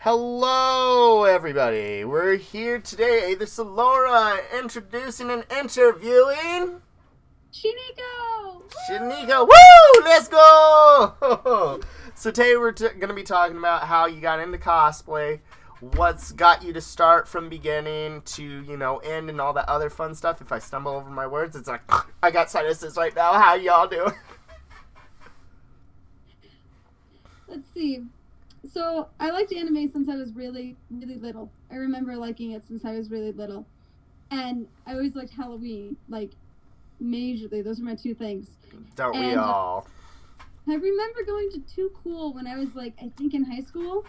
Hello, everybody. We're here today. This is Laura introducing and interviewing Shi Neko! Shi Neko. Woo! Let's go! So today we're going to be talking about how you got into cosplay, what's got you to start from beginning to, end and all that other fun stuff. If I stumble over my words, it's like, I got sinuses right now. How y'all doing? Let's see. So, I liked anime since I was really, really little. I remember liking it since I was really little. And I always liked Halloween, majorly. Those are my two things. Don't we all? I remember going to Too Cool when I was, I think in high school,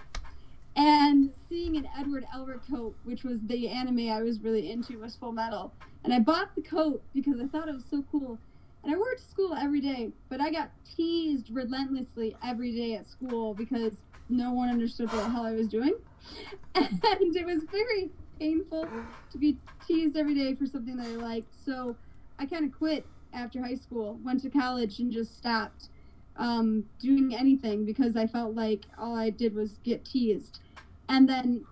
and seeing an Edward Elric coat, which was the anime I was really into, was Full Metal. And I bought the coat because I thought it was so cool. And I wore it to school every day, but I got teased relentlessly every day at school because no one understood what the hell I was doing. And it was very painful to be teased every day for something that I liked. So I kind of quit after high school, went to college, and just stopped doing anything because I felt like all I did was get teased. And then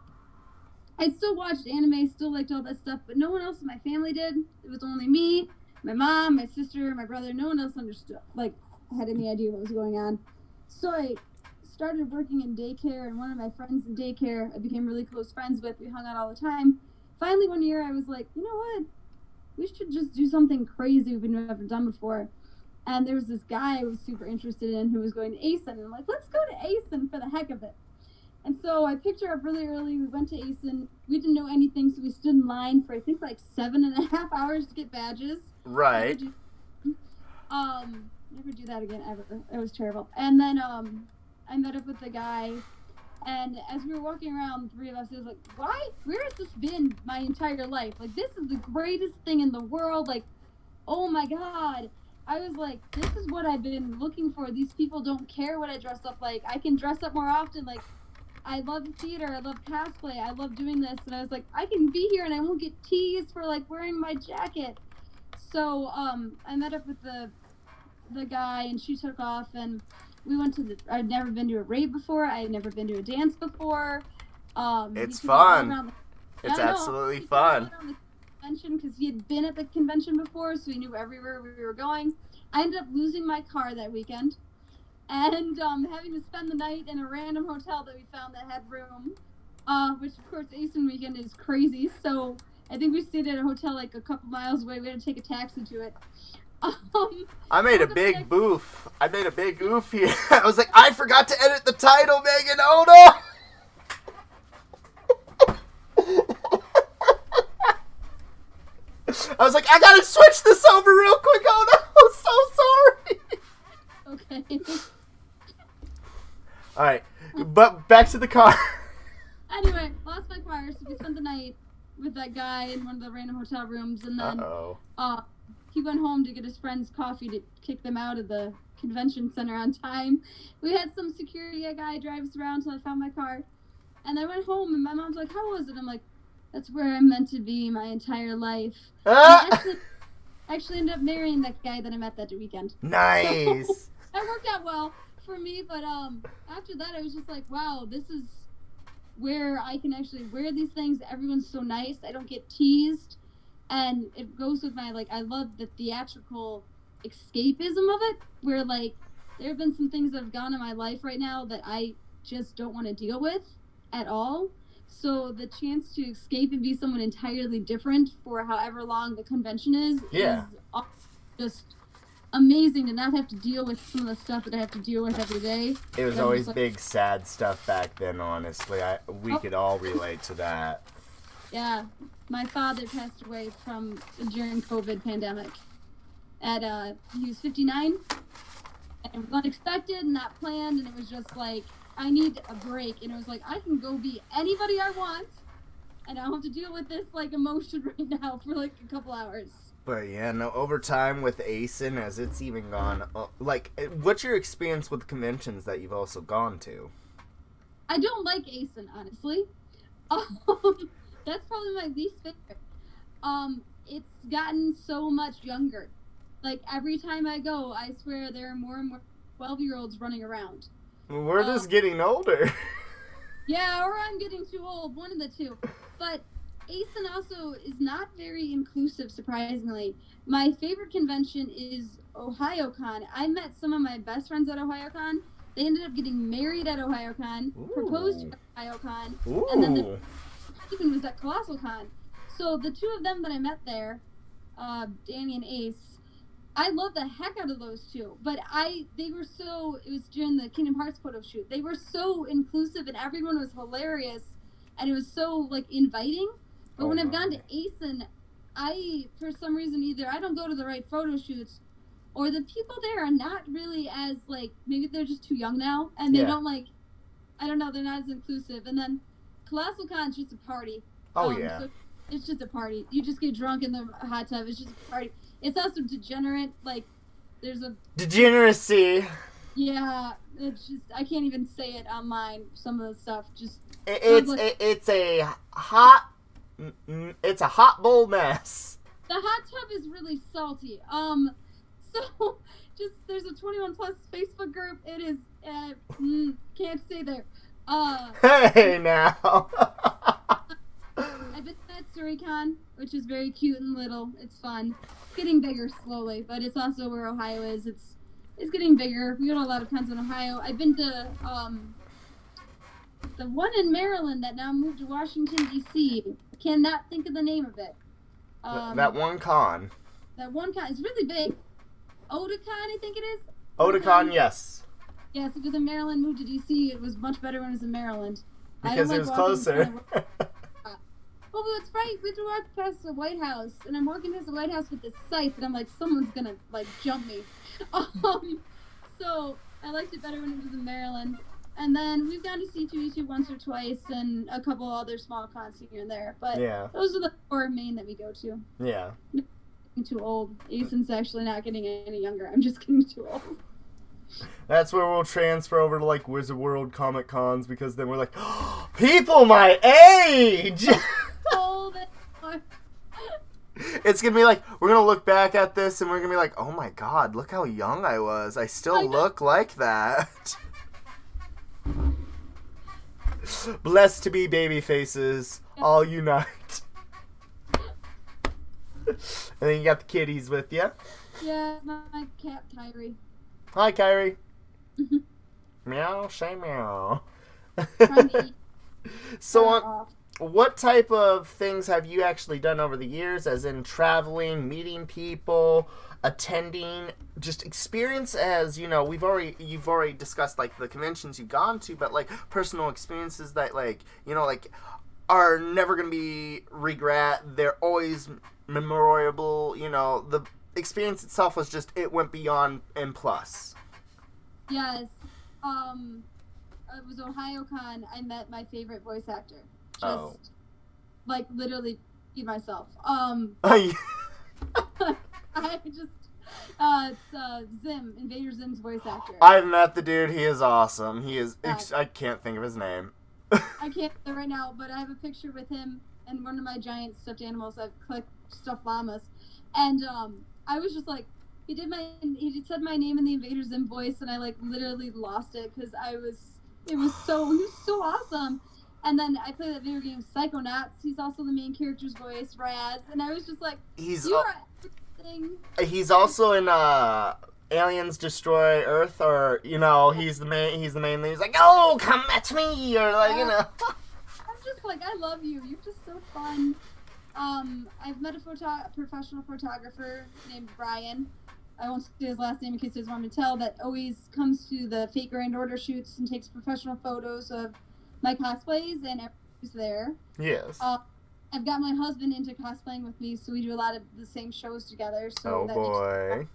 I still watched anime, still liked all that stuff, but no one else in my family did. It was only me, my mom, my sister, my brother. No one else understood, had any idea what was going on. So I started working in daycare, and one of my friends in daycare I became really close friends with. We hung out all the time. Finally, one year I was like, you know what? We should just do something crazy we've never done before. And there was this guy I was super interested in who was going to ASIN. And I'm like, let's go to ASIN for the heck of it. And so I picked her up really early. We went to ASIN. We didn't know anything, so we stood in line for, I think, 7.5 hours to get badges. Right. Never do that again, ever. It was terrible. And then I met up with the guy, and as we were walking around, the three of us, it was like, where has this been my entire life? This is the greatest thing in the world. Oh my God. I was like, this is what I've been looking for. These people don't care what I dress up like. I can dress up more often. I love theater. I love cosplay. I love doing this. And I was like, I can be here and I won't get teased for wearing my jacket. So I met up with the guy, and she took off, and we went to I'd never been to a rave before. I had never been to a dance before. It's fun. It's absolutely fun. Convention because he had been at the convention before, so he knew everywhere we were going. I ended up losing my car that weekend, and having to spend the night in a random hotel that we found that had room, which of course ASIN weekend is crazy. So I think we stayed at a hotel a couple miles away. We had to take a taxi to it. I made a big boof. I made a big oof here. I was like, I forgot to edit the title, Megan. Oh no! I was like, I gotta switch this over real quick. Oh no, I'm so sorry. Okay. Alright, but back to the car. Anyway, lost my car, so we spent the night with that guy in one of the random hotel rooms, and then he went home to get his friend's coffee to kick them out of the convention center on time. We had some security guy drive us around until I found my car, and I went home, and my mom's like, how was it? I'm like, that's where I'm meant to be my entire life. I actually ended up marrying that guy that I met that weekend. Nice. So, that worked out well for me, but after that I was just like, wow, this is where I can actually wear these things. Everyone's so nice. I don't get teased. And it goes with my, I love the theatrical escapism of it, where, there have been some things that have gone in my life right now that I just don't want to deal with at all. So the chance to escape and be someone entirely different for however long the convention is just amazing, to not have to deal with some of the stuff that I have to deal with every day. It was always big, sad stuff back then, honestly. We could all relate to that. Yeah. My father passed away during COVID pandemic. He was 59. And it was unexpected and not planned, and it was just I need a break. And it was I can go be anybody I want, and I don't have to deal with this emotion right now for a couple hours. But yeah, no, over time with ASIN, as it's even gone, what's your experience with conventions that you've also gone to? I don't like ASIN, honestly. That's probably my least favorite. It's gotten so much younger. Every time I go, I swear there are more and more 12-year-olds running around. We're just getting older. Yeah, or I'm getting too old. One of the two. But ASIN also is not very inclusive, surprisingly. My favorite convention is OhioCon. I met some of my best friends at OhioCon. They ended up getting married at OhioCon, proposed Ooh. at OhioCon, and then the Ooh. honeymoon was at ColossalCon. So the two of them that I met there, Danny and Ace, I love the heck out of those two. But they were so, it was during the Kingdom Hearts photo shoot. They were so inclusive and everyone was hilarious and it was so like inviting. But when I've gone to ASIN, for some reason, either I don't go to the right photo shoots or the people there are not really as like, maybe they're just too young now and they don't like, I don't know, they're not as inclusive. And then Colossal Con's just a party. Oh, yeah. So it's just a party. You just get drunk in the hot tub. It's just a party. It's also degenerate. Like, there's a Degeneracy. yeah. It's just I can't even say it online. Some of the stuff just It's a hot bowl mess. the hot tub is really salty. So just there's a 21 plus Facebook group. It is can't stay there. Hey now. I've been at SuriCon, which is very cute and little. It's fun. It's getting bigger slowly, but it's also where Ohio is. It's getting bigger. We go to a lot of cons in Ohio. I've been to the one in Maryland that now moved to Washington D.C. Cannot think of the name of it. That one con. That one con. It's really big. Otakon, I think it is. Otakon, yes. Yes, because in Maryland, moved to D.C. It was much better when it was in Maryland. Because it was closer. Well, it's right. We have to walk past the White House, and I'm walking past the White House with this scythe, and I'm like, someone's gonna like jump me. So I liked it better when it was in Maryland. And then we've gone to C2E2 once or twice, and a couple other small cons here and there. But those are the four main that we go to. Yeah. I'm getting too old. Asen's actually not getting any younger. I'm just getting too old. That's where we'll transfer over to like Wizard World Comic Cons because then we're like, oh, people my age. It's gonna be like we're gonna look back at this and we're gonna be like, oh my god, look how young I was. I still look like that. Blessed to be baby faces, all unite. And then you got the kitties with you. Yeah, my cat Kyrie. Hi, Kyrie. Meow, say meow. So, what type of things have you actually done over the years, as in traveling, meeting people, attending, just experience as, you know, you've already discussed, like, the conventions you've gone to, but, like, personal experiences that, like, you know, like, are never going to be regret. They're always memorable, you know, the experience itself was just, it went beyond and plus. Yes. It was OhioCon. I met my favorite voice actor. Like, literally be myself. I just, it's Zim, Invader Zim's voice actor. I've met the dude. He is awesome. He is, I can't think of his name. I can't say right now, but I have a picture with him and one of my giant stuffed animals. I've collected stuffed llamas. And, I was just like, he said my name in the Invader Zim voice, and I, like, literally lost it, because he was so awesome. And then I play that video game Psychonauts. He's also the main character's voice, Raz. And I was just like, you are everything. He's also in Aliens Destroy Earth, or, you know, he's the main thing. He's like, oh, come at me, or like, you know. I'm just like, I love you. You're just so fun. I've met a professional photographer named Brian. I won't say his last name in case he doesn't want me to tell, that always comes to the Fake Grand Order shoots and takes professional photos of my cosplays, and everybody's there. Yes. I've got my husband into cosplaying with me, so we do a lot of the same shows together. So boy.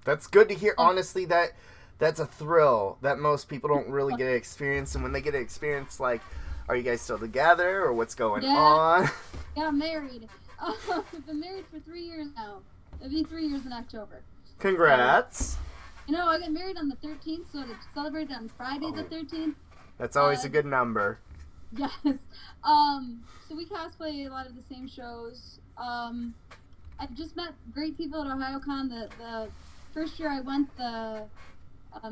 That's good to hear. Honestly, that's a thrill that most people don't really get to experience, and when they get to experience, like, are you guys still together, or what's going on? Yeah, I'm married. We've been married for 3 years now. It'll be 3 years in October. Congrats. You know, I got married on the 13th, so to celebrate on Friday the 13th. That's always a good number. Yes. So we cosplay a lot of the same shows. I've just met great people at OhioCon. The first year I went, the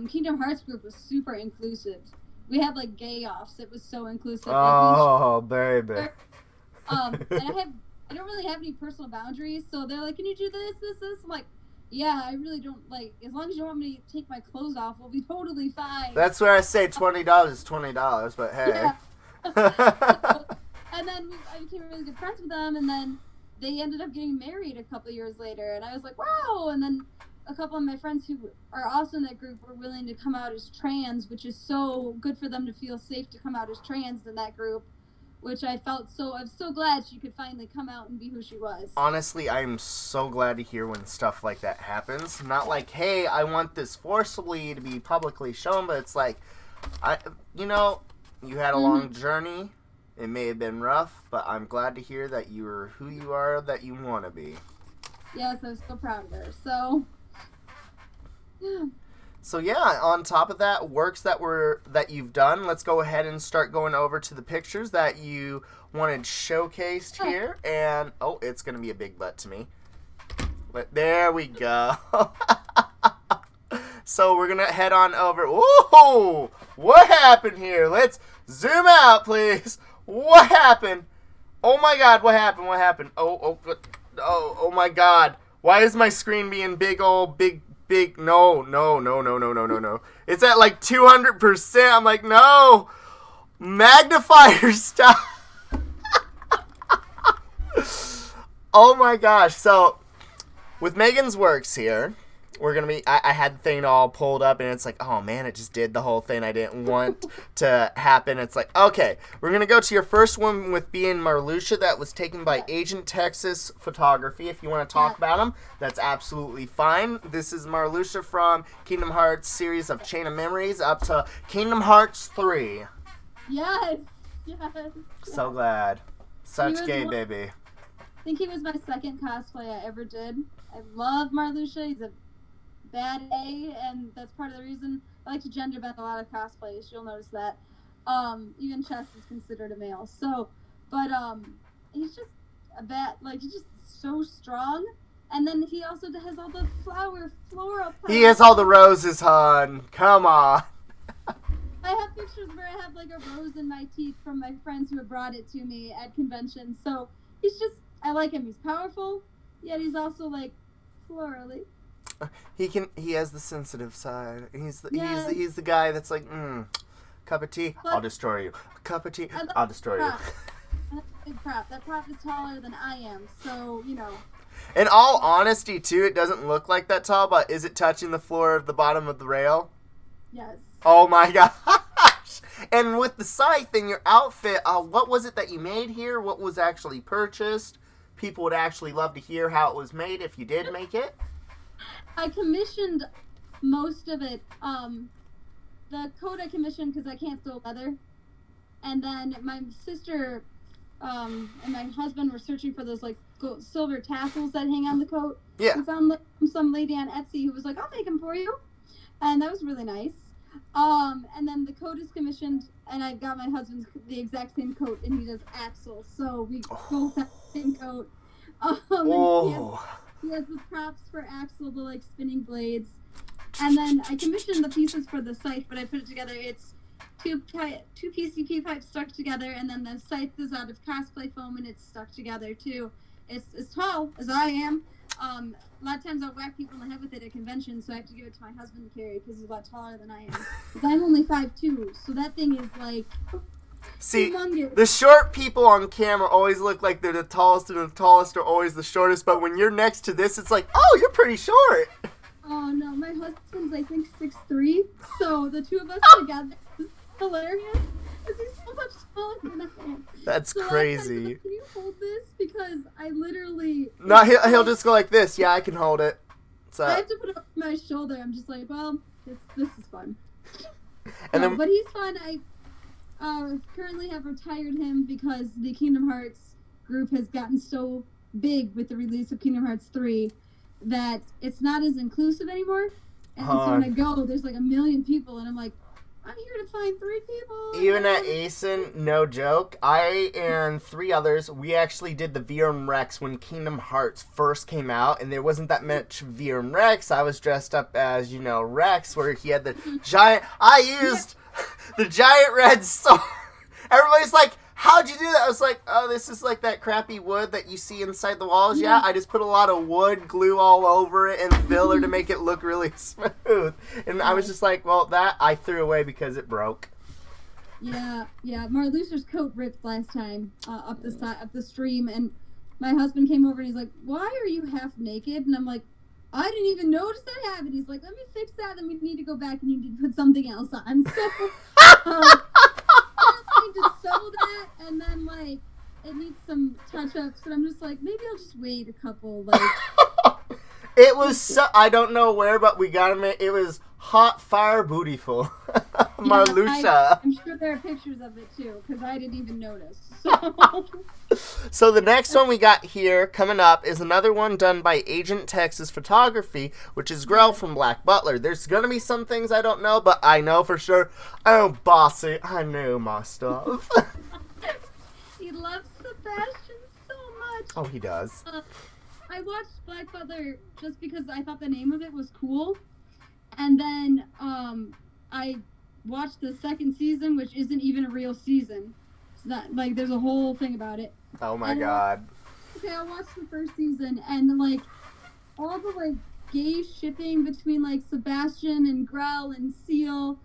Kingdom Hearts group was super inclusive. we had like gay offs. It was so inclusive. Oh, baby. And I don't really have any personal boundaries, so they're like, can you do this? I'm like, yeah, I really don't, like, as long as you want me to take my clothes off, we'll be totally fine. That's where I say $20 is $20, but hey. Yeah. And then I became really good friends with them, and then they ended up getting married a couple years later, and I was like, wow. And then a couple of my friends who are also in that group were willing to come out as trans, which is so good for them to feel safe to come out as trans in that group, which I'm so glad she could finally come out and be who she was. Honestly, I'm so glad to hear when stuff like that happens. Not like, hey, I want this forcibly to be publicly shown, but it's like, you had a long journey. It may have been rough, but I'm glad to hear that you are who you are, that you want to be. Yes, I'm so proud of her. So, yeah. So yeah, on top of that, works that you've done, let's go ahead and start going over to the pictures that you wanted showcased here. And, it's going to be a big butt to me. But there we go. So we're going to head on over. Whoa! What happened here? Let's zoom out, please. What happened? Oh my god, what happened? What happened? Oh my god. Why is my screen being big? No. It's at like 200%. I'm like, no. Magnifier stop. Oh my gosh. So, with Megan's works here, we're going to be, I had the thing all pulled up, and it's like, oh man, it just did the whole thing I didn't want to happen. It's like, okay, we're going to go to your first one with being Marluxia that was taken by Agent Texas Photography. If you want to talk about them, that's absolutely fine. This is Marluxia from Kingdom Hearts series of Chain of Memories up to Kingdom Hearts 3. Yes. So glad. Such gay baby. I think he was my second cosplay I ever did. I love Marluxia. He's a bad A, and that's part of the reason I like to gender bend a lot of cosplays. You'll notice that. Even Chess is considered a male. So, but he's just a bad, like, he's just so strong. And then he also has all the floral. He has all the roses, hon. Come on. I have pictures where I have like a rose in my teeth from my friends who have brought it to me at conventions. So he's just, I like him. He's powerful, yet he's also like florally. He has the sensitive side. He's the guy that's like, cup of tea, I'll destroy you. Cup of tea, I'll destroy you. Big prop. That prop is taller than I am, so In all honesty, too, it doesn't look like that tall, but is it touching the floor of the bottom of the rail? Yes. Oh my gosh! And with the scythe in your outfit, what was it that you made here? What was actually purchased? People would actually love to hear how it was made if you did make it. I commissioned most of it. The coat I commissioned because I can't sew leather. And then my sister and my husband were searching for those like silver tassels that hang on the coat. Yeah. We found some lady on Etsy who was like, I'll make them for you. And that was really nice. And then the coat is commissioned, and I got my husband's the exact same coat, and he does Axel. So we both have the same coat. He has the props for Axel, the like spinning blades. And then I commissioned the pieces for the scythe, but I put it together. It's two PCP pipes stuck together, and then the scythe is out of cosplay foam, and it's stuck together too. It's as tall as I am. A lot of times I'll whack people in the head with it at conventions, so I have to give it to my husband to carry because he's a lot taller than I am. Because I'm only 5'2", so that thing is like humongous. The short people on camera always look like they're the tallest, and the tallest are always the shortest, but when you're next to this, it's like, oh, you're pretty short. Oh, no, my husband's, I think, 6'3", so the two of us together is hilarious. Because he's so much taller than I am. That's crazy. Like, can you hold this? Because I literally... No, he'll just go like this. Yeah, I can hold it. So I have to put it over my shoulder. I'm just like, well, this is fun. And but he's fun. I currently have retired him because the Kingdom Hearts group has gotten so big with the release of Kingdom Hearts 3 that it's not as inclusive anymore. And so when I go, there's like 1 million people, and I'm like, I'm here to find 3 people. Even at ASIN, no joke, I and 3 others, we actually did the VRM Rex when Kingdom Hearts first came out, and there wasn't that much VRM Rex. I was dressed up as, Rex, where he had the giant... I used... The giant red sword. Everybody's like, how'd you do that? I was like, oh, this is like that crappy wood that you see inside the walls. Yeah, I just put a lot of wood glue all over it and filler to make it look really smooth. And I was just like, well, that I threw away because it broke. Yeah. Marlucer's coat ripped last time up the stream, and my husband came over and he's like, "Why are you half naked?" And I'm like, "I didn't even notice that happened." He's like, "Let me fix that. Then we need to go back and you need to put something else on." So I need to sew that, and then like it needs some touch-ups, and I'm just like, maybe I'll just wait a couple like. It was I don't know where, but we got him. It was hot fire bootyful. Marluxia. I'm sure there are pictures of it too, because I didn't even notice. So the next one we got here coming up is another one done by Agent Texas Photography, which is Grell from Black Butler. There's gonna be some things I don't know, but I know for sure. Oh, bossy, I know my stuff. He loves Sebastian so much. Oh, he does. I watched Black Butler just because I thought the name of it was cool, and then I watched the second season, which isn't even a real season. It's not like there's a whole thing about it. Oh my god. I watched the first season, and like all the like gay shipping between like Sebastian and Grell and Seal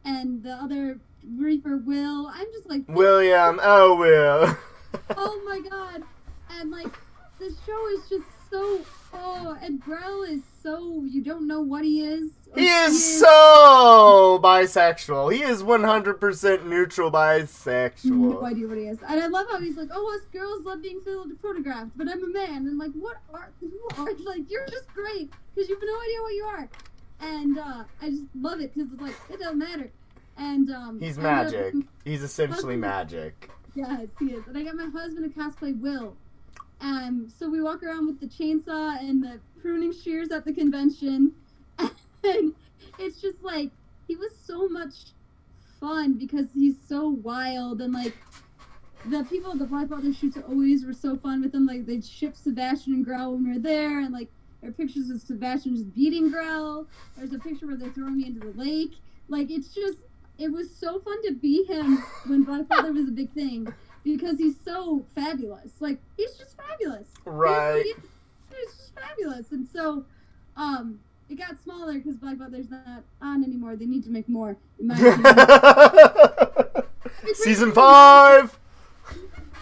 and the other Reaper Will. I'm just like William. Oh, Will. Oh my god. And like the show is just so and Grell is so you don't know what he is. He is so bisexual. He is 100% neutral bisexual. No idea what he is. And I love how he's like, oh, us girls love being photographed, but I'm a man. And like, who are like, you're just great because you have no idea what you are. And I just love it because it's like, it doesn't matter. And he's magic. He's essentially magic. Yes, he is. And I got my husband to cosplay Will. So we walk around with the chainsaw and the pruning shears at the convention. And it's just like, he was so much fun because he's so wild. And like, the people at the Black Butler shoots always were so fun with him. Like, they'd ship Sebastian and Grell when we were there. And like, there are pictures of Sebastian just beating Grell. There's a picture where they're throwing me into the lake. Like, it's just, it was so fun to be him when Black Butler was a big thing. Because he's so fabulous. Like, he's just fabulous. Right. He's just fabulous. And so, it got smaller because Black Butler's not on anymore. They need to make more. In my opinion. Season 5!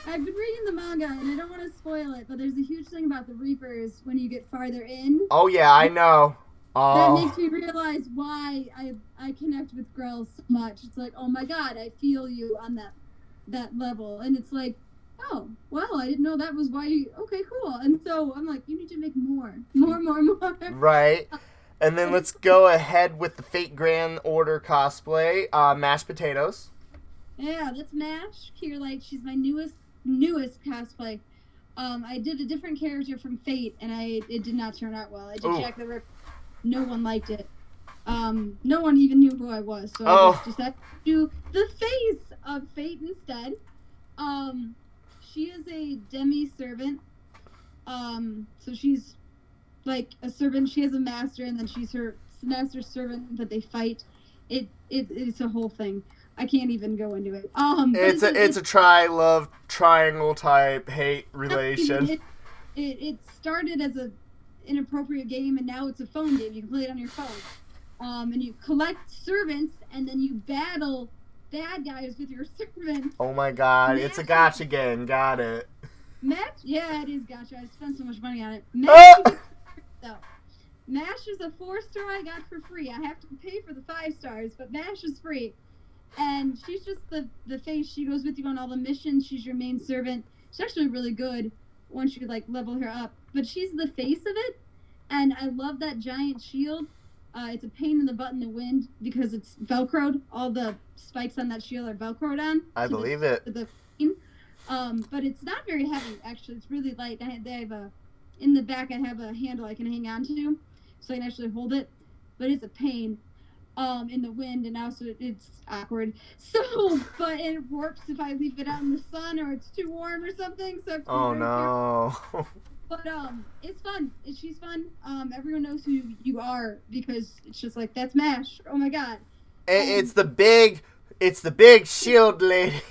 I've been reading the manga, and I don't want to spoil it, but there's a huge thing about the Reapers when you get farther in. Oh, yeah, I know. That makes me realize why I connect with Grell so much. It's like, oh my god, I feel you on that level. And it's like, oh, well, I didn't know that was why you, okay, cool. And so I'm like, you need to make more. Right. And then let's go ahead with the Fate Grand Order cosplay, mashed potatoes. Yeah, that's Mash. Kierlight, she's my newest cosplay. I did a different character from Fate, and it did not turn out well. I did Jack the Ripper. No one liked it. No one even knew who I was, so I just had to do the face of Fate instead. She is a demi-servant. So she's like a servant. She has a master, and then she's her master's servant that they fight. It's a whole thing. I can't even go into it. It's a try-love triangle type hate relation. It started as a inappropriate game, and now it's a phone game. You can play it on your phone. And you collect servants, and then you battle bad guys with your servants. Oh my god, it's a gacha game. Got it. Match? Yeah, it is gacha. I spent so much money on it. MASH is a 4-star I got for free. I have to pay for the 5 stars, but MASH is free. And she's just the face. She goes with you on all the missions. She's your main servant. She's actually really good once you like level her up. But she's the face of it, and I love that giant shield. It's a pain in the butt in the wind because it's Velcroed. All the spikes on that shield are Velcroed on. I believe it. But it's not very heavy, actually. It's really light. In the back, I have a handle I can hang on to, so I can actually hold it. But it's a pain in the wind, and also it's awkward. So, but it warps if I leave it out in the sun or it's too warm or something. So oh no. But it's fun. She's fun. Everyone knows who you are because it's just like, that's MASH. Oh my god. It's the big It's the big shield lady.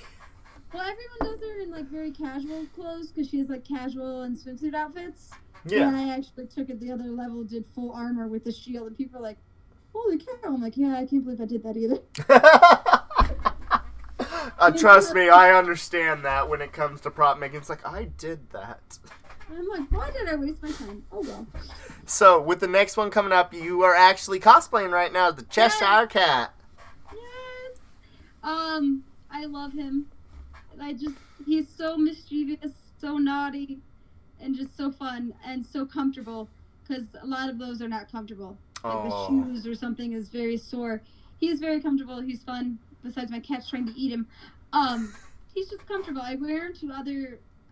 Well, everyone does her in like very casual clothes because she has like casual and swimsuit outfits. Yeah. And I actually took it the other level, did full armor with the shield, and people are like, "Holy cow!" I'm like, "Yeah, I can't believe I did that either." Trust me, I understand that when it comes to prop making. It's like, I did that. I'm like, why did I waste my time? Oh well. So, with the next one coming up, you are actually cosplaying right now as the Cheshire Cat. Yes. I love him. He's so mischievous, so naughty, and just so fun and so comfortable. Because a lot of those are not comfortable. Like the shoes or something is very sore. He's very comfortable. He's fun. Besides my cat's trying to eat him, he's just comfortable. I wear him to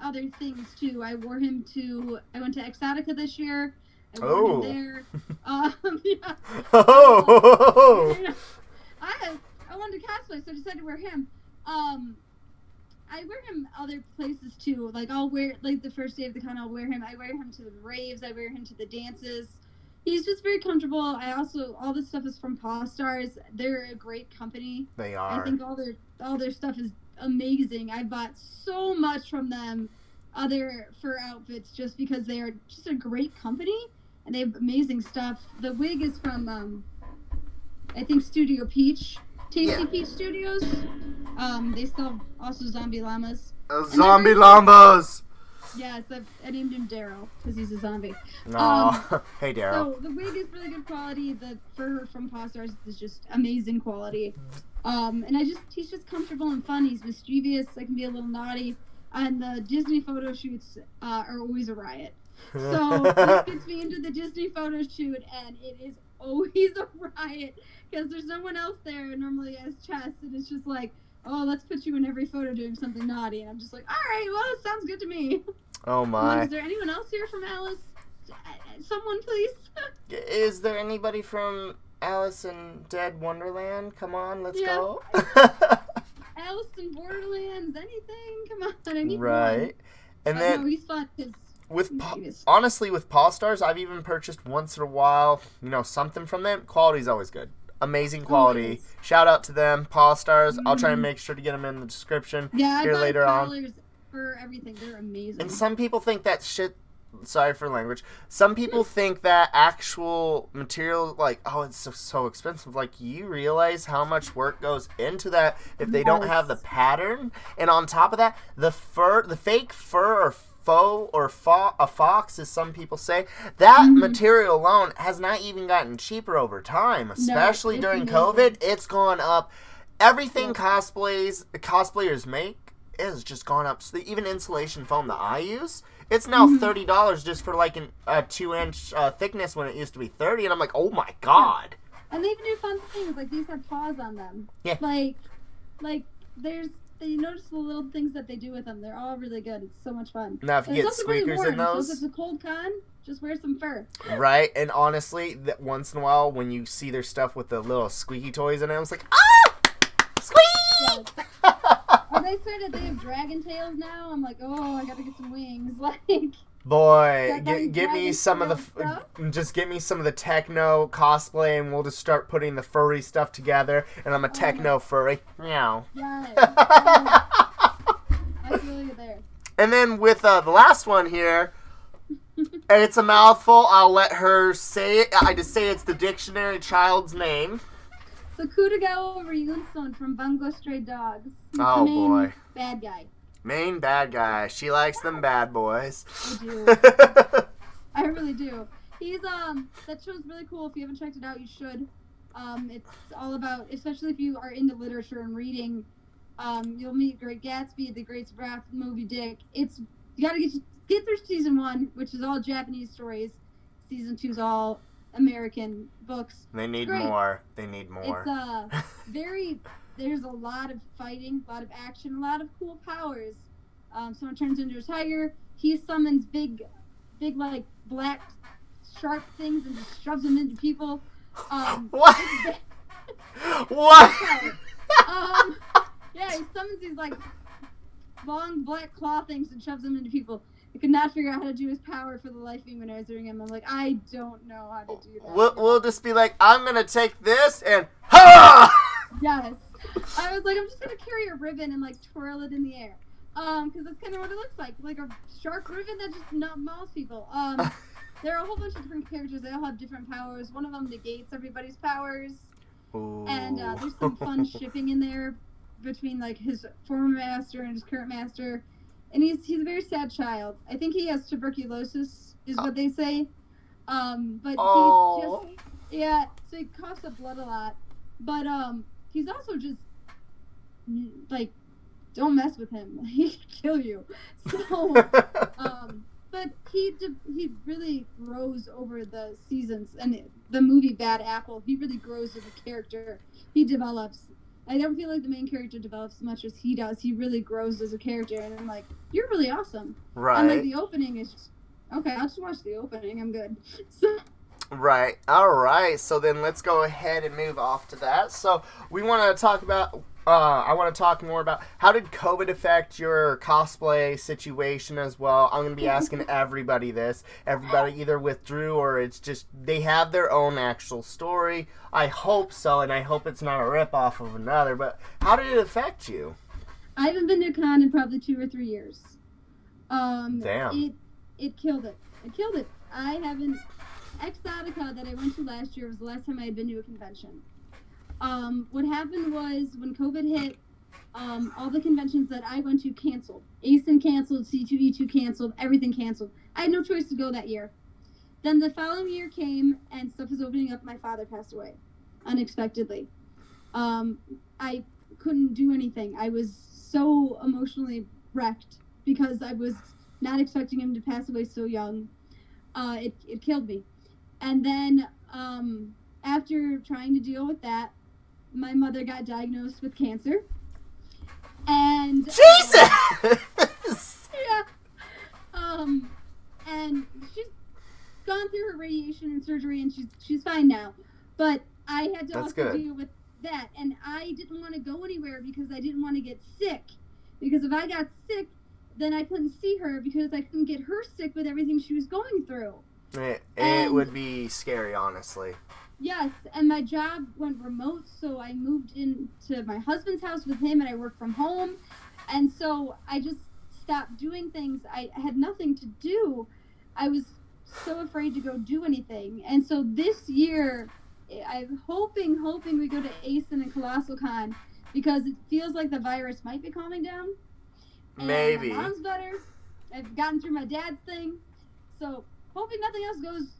other things too. I went to Exotica this year. I wore him there. Yeah. Oh. I wanted to cosplay, so I decided to wear him. I wear him other places too. Like I'll wear the first day of the con, I'll wear him. I wear him to the raves. I wear him to the dances. He's just very comfortable. All this stuff is from Paw Stars. They're a great company. They are. I think all their stuff is amazing. I bought so much from them, other fur outfits, just because they are just a great company and they have amazing stuff. The wig is from I think Studio Peach, Tasty Peach Studios. They sell also zombie llamas. Zombie llamas. Yes, I named him Daryl because he's a zombie. Hey, Daryl. So the wig is really good quality. The fur from Paw Stars is just amazing quality. And he's just comfortable and fun. He's mischievous. I can be a little naughty. And the Disney photo shoots are always a riot. So he gets me into the Disney photo shoot, and it is always a riot because there's no one else there normally as Chess, and it's just like, oh, let's put you in every photo doing something naughty. And I'm just like, all right, well, it sounds good to me. Oh, my. Like, is there anyone else here from Alice? Someone, please. Is there anybody from Alice in Dead Wonderland? Come on, let's go. Alice in Borderlands, anything? Come on, I need right. one. And then, no, he's fun. Honestly, with Paw Stars, I've even purchased once in a while, something from them. Quality's always good. Amazing quality. Shout out to them, Paw Stars. I'll try and make sure to get them in the description here later on. For everything, they're amazing. And some people think that shit. Sorry for language. Some people think that actual material, like, oh, it's so expensive. Like, you realize how much work goes into that if they don't have the pattern. And on top of that, the fake fur or faux or a fox, as some people say, that material alone has not even gotten cheaper over time, especially during COVID. It's gone up. Everything cosplayers make is just gone up. So even insulation foam that I use, it's now $30 just for like a 2-inch thickness when it used to be $30, and I'm like, oh my god. And they even do fun things like these have paws on them. Yeah. Like you notice the little things that they do with them. They're all really good. It's so much fun. Now, if you get squeakers in those, so if it's a cold con, just wear some fur. Right, and honestly, once in a while, when you see their stuff with the little squeaky toys in it, I was like, ah! Squeak! Yes. They have dragon tails now. I'm like, oh, I gotta get some wings. Like, boy, get me some of the techno cosplay, and we'll just start putting the furry stuff together. And I'm a techno furry. Meow. Yes. I feel you there. And then with the last one here, and it's a mouthful. I'll let her say it. I just say it's the dictionary child's name. So Kutagawa Ryunson from Bungo Stray Dogs. He's the main boy. Bad guy. Main bad guy. She likes them bad boys. I do. I really do. He's that show's really cool. If you haven't checked it out, you should. It's all about, especially if you are into literature and reading, you'll meet Great Gatsby, The Great Spratt, Moby Dick. You gotta get through season 1, which is all Japanese stories. Season 2's all American books. They need more. It's there's a lot of fighting, a lot of action, a lot of cool powers. Someone turns into a tiger. He summons big like black sharp things and just shoves them into people. What? What? Yeah, he summons these like long black claw things and shoves them into people. I could not figure out how to do his power for the life of me when I was doing him. I'm like, I don't know how to do that. We'll just be like, I'm gonna take this and ha! Yes. I was like, I'm just gonna carry a ribbon and like twirl it in the air. Because that's kind of what it looks like a shark ribbon that just not mauls people. There are a whole bunch of different characters. They all have different powers. One of them negates everybody's powers. Ooh. And there's some fun shipping in there between like his former master and his current master. And he's a very sad child. I think he has tuberculosis, is what they say. But Oh. he just, yeah, so he coughs up blood a lot. But he's also just like, don't mess with him. He could kill you. So, but he really grows over the seasons, and the movie Bad Apple, he really grows as a character. He develops. I don't feel like the main character develops as much as he does. He really grows as a character, and I'm like, you're really awesome. Right. And like the opening is just, okay, I'll just watch the opening. I'm good. So. Right. All right. So then let's go ahead and move off to that. So we want to talk about. I want to talk more about how did COVID affect your cosplay situation as well. I'm going to be asking everybody this. Everybody either withdrew or it's just they have their own actual story. I hope so, and I hope it's not a rip-off of another. But how did it affect you? I haven't been to a con in probably 2 or 3 years. Damn. It killed it. It killed it. I haven't. Exotica that I went to last year was the last time I had been to a convention. What happened was when COVID hit, all the conventions that I went to canceled. ASIN canceled, C2E2 canceled, everything canceled. I had no choice to go that year. Then the following year came and stuff was opening up. My father passed away unexpectedly. I couldn't do anything. I was so emotionally wrecked because I was not expecting him to pass away so young. It killed me. And then after trying to deal with that, my mother got diagnosed with cancer. And Jesus! Yeah. And she's gone through her radiation and surgery, and she's fine now. But I had to also deal with that, and I didn't want to go anywhere because I didn't want to get sick. Because if I got sick, then I couldn't see her because I couldn't get her sick with everything she was going through. It would be scary, honestly. Yes, and my job went remote, so I moved into my husband's house with him, and I worked from home. And so I just stopped doing things. I had nothing to do. I was so afraid to go do anything. And so this year, I'm hoping we go to ASIN and Colossal Con because it feels like the virus might be calming down. And maybe. My mom's better. I've gotten through my dad's thing. So hoping nothing else goes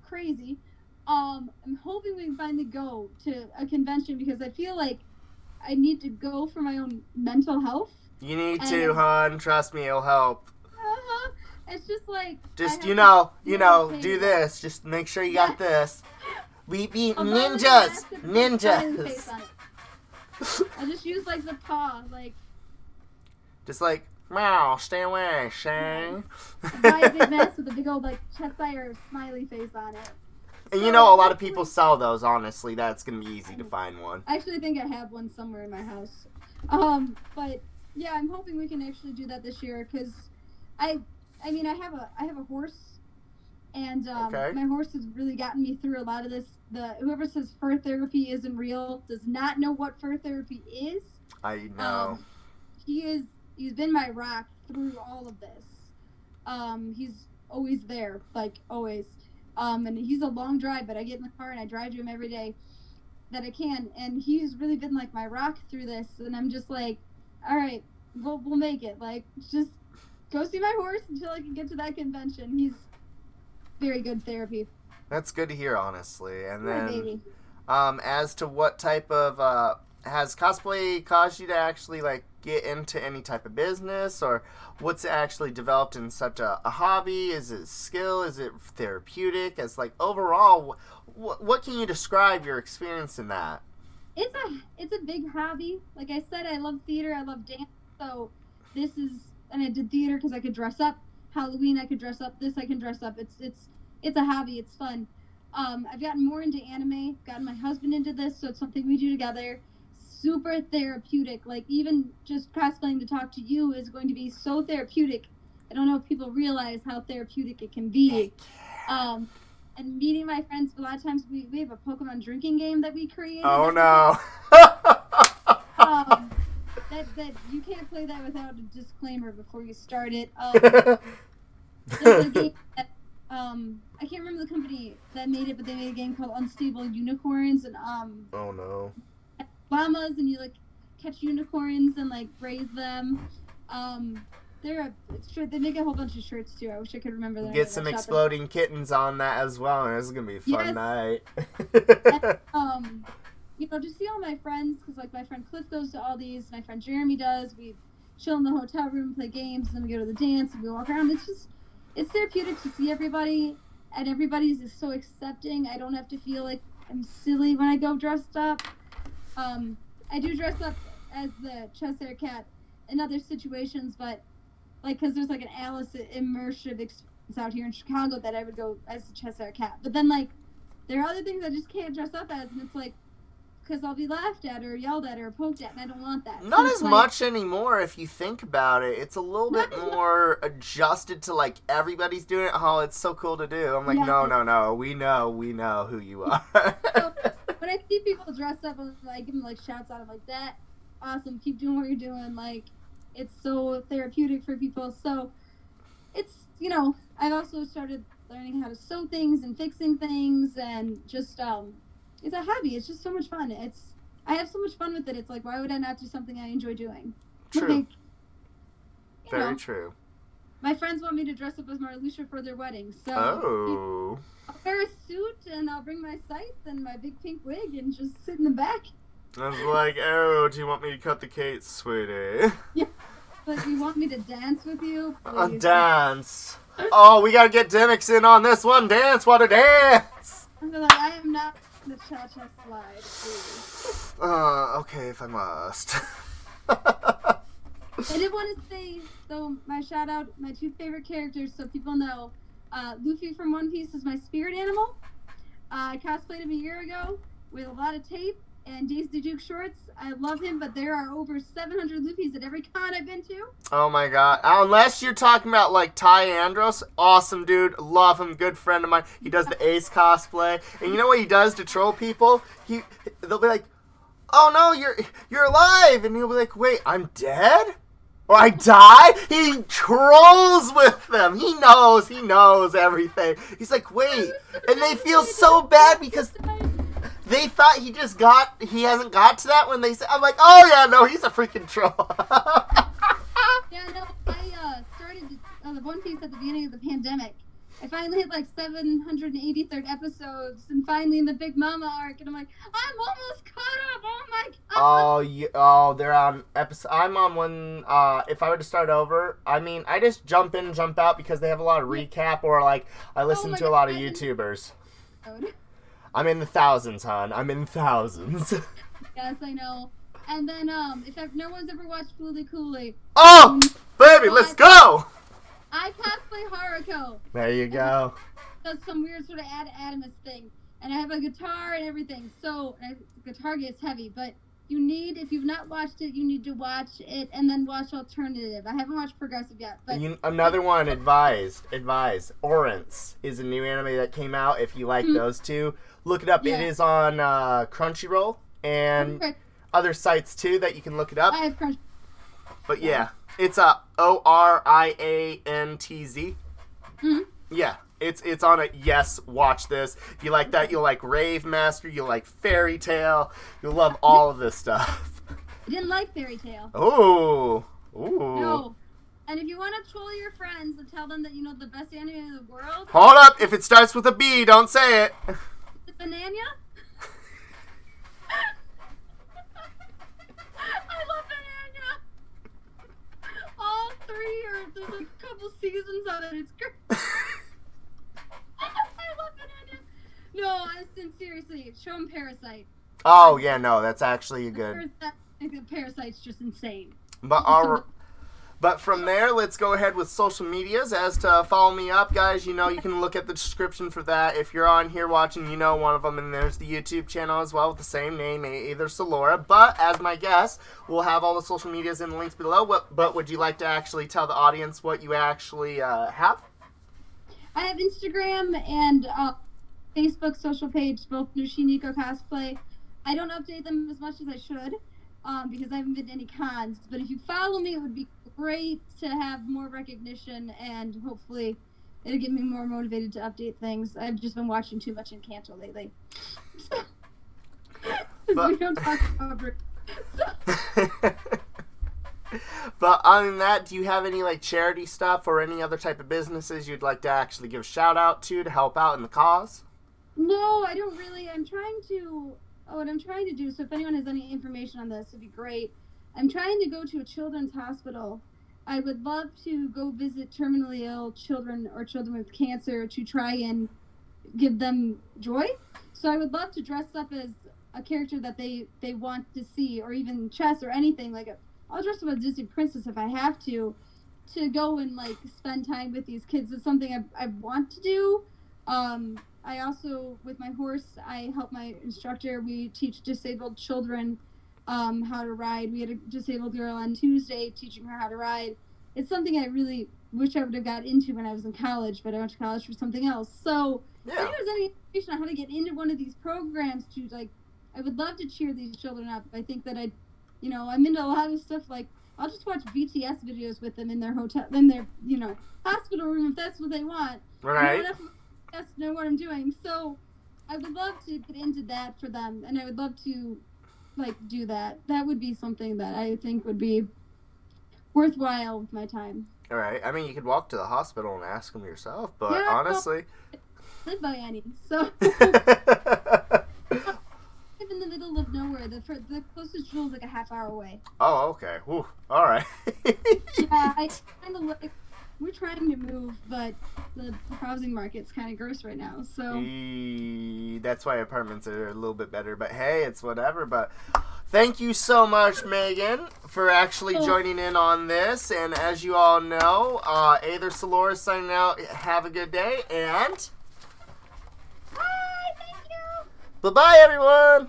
crazy. I'm hoping we can finally go to a convention because I feel like I need to go for my own mental health. You need to, hon. Trust me, it'll help. It's just like just do this. Just make sure you got this. We be ninjas. I just use like the paw, like. Just like meow, stay away, Shang. Buy a big mask with a big old like Cheshire smiley face on it. And a lot of people sell those, honestly. That's going to be easy to find one. I actually think I have one somewhere in my house. But yeah, I'm hoping we can actually do that this year because I have a horse and my horse has really gotten me through a lot of this. Whoever says fur therapy isn't real does not know what fur therapy is. I know. He's been my rock through all of this. He's always there, like always. And he's a long drive, but I get in the car and I drive to him every day that I can. And he's really been like my rock through this. And I'm just like, all right, we'll make it. Like, just go see my horse until I can get to that convention. He's very good therapy. That's good to hear, honestly. And yeah, then, baby. As to what type of, has cosplay caused you to actually, like, get into any type of business, or what's actually developed in such a hobby? Is it skill? Is it therapeutic? As like overall, what can you describe your experience in that? It's a big hobby. Like I said, I love theater. I love dance. So and I did theater because I could dress up. Halloween, I could dress up. This, I can dress up. It's a hobby. It's fun. I've gotten more into anime. Gotten my husband into this, so it's something we do together. Super therapeutic. Like even just cosplaying to talk to you is going to be so therapeutic. I don't know if people realize how therapeutic it can be. And meeting my friends, a lot of times we have a Pokemon drinking game that we created. Oh no. That you can't play that without a disclaimer before you start it. There's a game that I can't remember the company that made it, but they made a game called Unstable Unicorns, and Oh no. llamas, and you like catch unicorns and like raise them. They make a whole bunch of shirts too. I wish I could remember that. Get some exploding kittens on that as well, and this is gonna be a fun night. And, just see all my friends, because like my friend Cliff goes to all these, my friend Jeremy does. We chill in the hotel room, play games, and then we go to the dance and we walk around. It's therapeutic to see everybody, and everybody's just so accepting. I don't have to feel like I'm silly when I go dressed up. I do dress up as the Cheshire Cat in other situations, but like, because there's like an Alice immersive experience out here in Chicago that I would go as the Cheshire Cat. But then like, there are other things I just can't dress up as, and it's like, because I'll be laughed at or yelled at or poked at, and I don't want that. Not as much anymore if you think about it. It's a little bit more adjusted to like everybody's doing it. Oh, it's so cool to do. I'm like, no. We know who you are. So, when I see people dressed up, I give them like shouts out. I'm like, that awesome. Keep doing what you're doing. Like, it's so therapeutic for people. So it's, I've also started learning how to sew things and fixing things, and just it's a hobby. It's just so much fun. I have so much fun with it. It's like, why would I not do something I enjoy doing? True. Like, Very true. My friends want me to dress up as Marluxia for their wedding, so I'll wear a suit and I'll bring my scythe and my big pink wig and just sit in the back. I was like, oh, do you want me to cut the cake, sweetie? Yeah. Like, you want me to dance with you? A dance. Oh, we gotta get Demix in on this one. Dance, what a dance! I'm like, I am not the cha-cha slide, please. Okay, if I must. I did want to say, so my shout out, my two favorite characters, so people know, Luffy from One Piece is my spirit animal. I cosplayed him a year ago with a lot of tape and Daisy Duke shorts. I love him, but there are over 700 Luffys at every con I've been to. Oh my god. Unless you're talking about like Ty Andros, awesome dude, love him, good friend of mine. He does the Ace cosplay. And you know what he does to troll people? They'll be like, oh no, you're alive, and he'll be like, wait, I'm dead? Or I died? He trolls with them. He knows everything. He's like, wait, and they feel so bad because they thought he hasn't got to that when they said, I'm like, oh yeah, no, he's a freaking troll. Yeah, no, I started the One Piece at the beginning of the pandemic. I finally hit like 783rd episodes, and finally in the Big Mama arc, and I'm like, I'm almost caught up. Oh my god. They're on episode. I'm on one. If I were to start over, I just jump in, jump out because they have a lot of recap, or like I listen to a lot of YouTubers. I'm in the thousands, hon. I'm in thousands. Yes, I know. And then if no one's ever watched Fooly Cooley. Oh, baby, let's go. I cosplay Haruko. There you go. Does some weird sort of Adamus thing, and I have a guitar and everything. So the guitar gets heavy, but if you've not watched it, you need to watch it and then watch alternative. I haven't watched progressive yet, but another one. Advised. Orance is a new anime that came out. If you like those two, look it up. Yeah. It is on Crunchyroll and other sites too that you can look it up. I have Crunchyroll. But yeah. It's Oriantz. Mm-hmm. Yeah, it's on it. Yes, watch this. If you like that, you'll like Rave Master. You'll like Fairy Tail. You'll love all of this stuff. I didn't like Fairy Tail. Ooh. No. And if you want to troll your friends and tell them that you know the best anime in the world. Hold up! If it starts with a B, don't say it. The Banana. All three, or there's a couple seasons of it. It's great. I love Banana. No, seriously, show them Parasite. Oh yeah, no, that's actually a good. I think the Parasite's just insane. But from there, let's go ahead with social medias. As to follow me up, guys, you can look at the description for that. If you're on here watching, one of them, and there's the YouTube channel as well with the same name, either Solora. But as my guest, we'll have all the social medias in the links below. But would you like to actually tell the audience what you actually have? I have Instagram and Facebook social page, both under Shi Neko Cosplay. I don't update them as much as I should. because I haven't been to any cons. But if you follow me, it would be great to have more recognition, and hopefully it'll get me more motivated to update things. I've just been watching too much Encanto lately. But, we don't talk about it. but other than that, do you have any like charity stuff or any other type of businesses you'd like to actually give a shout out to help out in the cause? No, I don't really. What I'm trying to do, so if anyone has any information on this, it'd be great. I'm trying to go to a children's hospital. I would love to go visit terminally ill children or children with cancer to try and give them joy. So I would love to dress up as a character that they want to see, or even chess or anything. I'll dress up as a Disney princess if I have to go and like spend time with these kids. It's something I want to do. I also, with my horse, I help my instructor. We teach disabled children how to ride. We had a disabled girl on Tuesday teaching her how to ride. It's something I really wish I would have got into when I was in college, but I went to college for something else. So if there's any information on how to get into one of these programs to, like, I would love to cheer these children up. I think that I'm into a lot of stuff, like, I'll just watch BTS videos with them in their hospital room if that's what they want. Right. Know what I'm doing. So I would love to get into that for them, and I would love to like do that. That would be something that I think would be worthwhile with my time. All right. I mean, you could walk to the hospital and ask them yourself, but yeah, honestly, I live by Annie, so live in the middle of nowhere. The closest jewel is like a half hour away. Oh, okay. Whew. All right. Yeah, I kind of like. We're trying to move, but the housing market's kind of gross right now. So that's why apartments are a little bit better. But hey, it's whatever. But thank you so much, Megan, for actually joining in on this. And as you all know, Aether Solora signing out. Have a good day, and bye. Thank you. Bye-bye, everyone.